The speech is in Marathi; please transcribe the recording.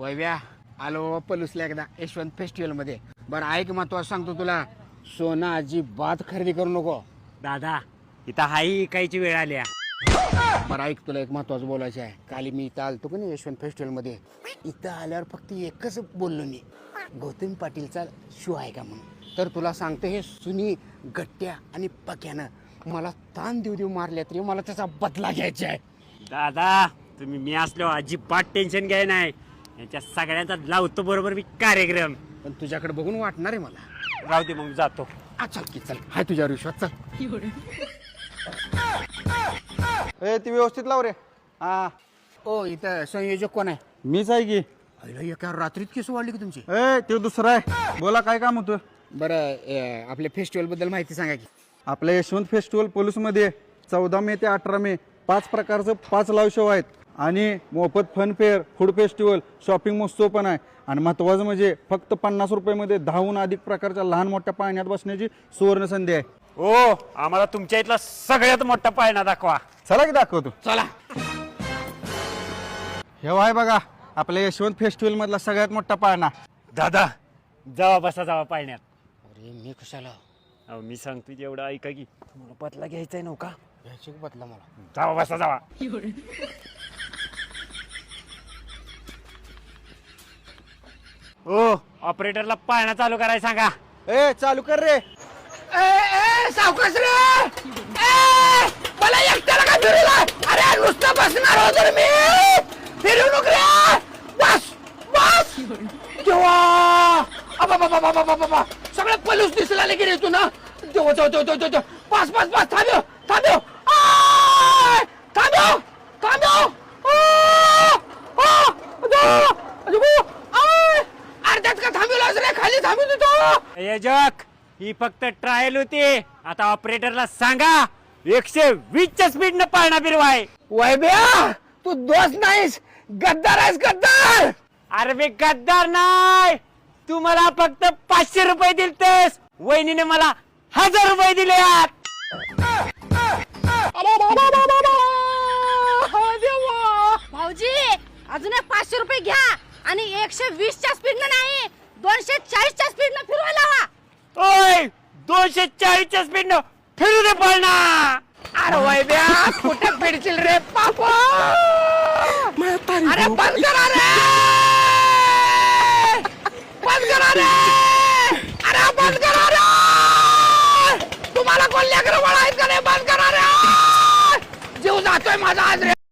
वैव्या आलो पलूसला एकदा यशवंत फेस्टिवल मध्ये. बरं ऐक महत्वाचं सांगतो तुला, सोनं अजिबात खरेदी करू नको. दादा इथं हाही इकायची वेळ आली आहे. बरं ऐक, तुला एक महत्वाचं बोलायचं आहे. काल मी इथं आलतो का नाही यशवंत फेस्टिवल मध्ये, इथं आल्यावर फक्त एकच बोललो मी, गौतमी पाटीलचा शो आहे का म्हणून. तर तुला सांगतो, हे सुनी गट्ट्या आणि पक्यानं मला ताण देऊ देऊ मारल्या तरी मला त्याचा बदला घ्यायचा आहे. दादा तुम्ही मी असलो अजिबात टेन्शन घ्याय नाही. यांच्या सगळ्यांचा लावतो बरोबर मी कार्यक्रम. पण तुझ्याकडे बघून वाटणार आहे मला. राहू दे मग जातो. चल की चल, हाय तुझ्यावर विश्वास, चल. ए ती व्यवस्थित लाव रे. हा ओ इथं संयोजक कोण आहे? मीच आहे की. अरे एका रात्रीत केस वाढली की तुमची? ए ते दुसरा आहे. बोला काय काम होतं? बरं आपल्या फेस्टिवल बद्दल माहिती सांगा की. आपल्या यशवंत फेस्टिवल पोलीसमध्ये 14 मे ते 18 मे 5 प्रकारचं 5 लाईव्ह शो आहेत आणि मोफत fun fair, food festival, shopping महोत्सव पण आहे. आणि महत्वाचं म्हणजे फक्त 50 रुपयामध्ये 10हून अधिक प्रकारच्या लहान मोठ्या पाळण्यात बसण्याची सुवर्ण संधी आहे. ओ आम्हाला तुमच्या इथला सगळ्यात मोठा पाळणा दाखवा. चला की दाखवतो. चला. हे आहे बघा आपल्या यशवंत फेस्टिवल मधला सगळ्यात मोठा पाळणा. दादा जावा बसा जावा पाळण्यात. अरे मी कशाला? अहो मी सांगतो जेवढं ऐका की तुम्हाला बदला घ्यायचा आहे नव्हता. घ्यायची बदला मला. जावा बसा जावा. ओ ऑपरेटरला पाळणा चालू करायला सांगा. ए चालू कर रे. सावकाश रे. मला एकट्याला का फिरवला? अरे नुसतं बसणार होतो मी. फिरवू नको रे. बस बस. देवा बाबा सगळे पलूस दिसला की रे तू ना. देवा देव पास पास पास. थांबव थांबव थांबव थांबव. अर्ध्यात का थांबवलास रे? खाली थांबू तो. यजक ही फक्त ट्रायल होती. आता ऑपरेटरला सांगा 120च्या स्पीडनं पाळणा फिरवाय. वैभ्या तू दोस्त नाहीस, गद्दार आहेस गद्दार. अरे मी गद्दार नाही. तू मला फक्त 500 रुपये दिलतेस. वहिनीने मला 1000 रुपये दिले. भाऊजी अजून 500 रुपये घ्या आणि 120च्या स्पीडनं नाही 240च्या स्पीडनं फिरवायला हवा. ओय 240च्या स्पीडनं फिरू दे पाळणा. अरे वैभ्या कुठे फिरशील रे पापा? अरे बंद करा रे. बंद करा रे. अरे बंद करा रे. तुम्हाला कोण लेकरं बाळ आहेत का रे? बंद करा रे. जीव जातोय माझा आज रे.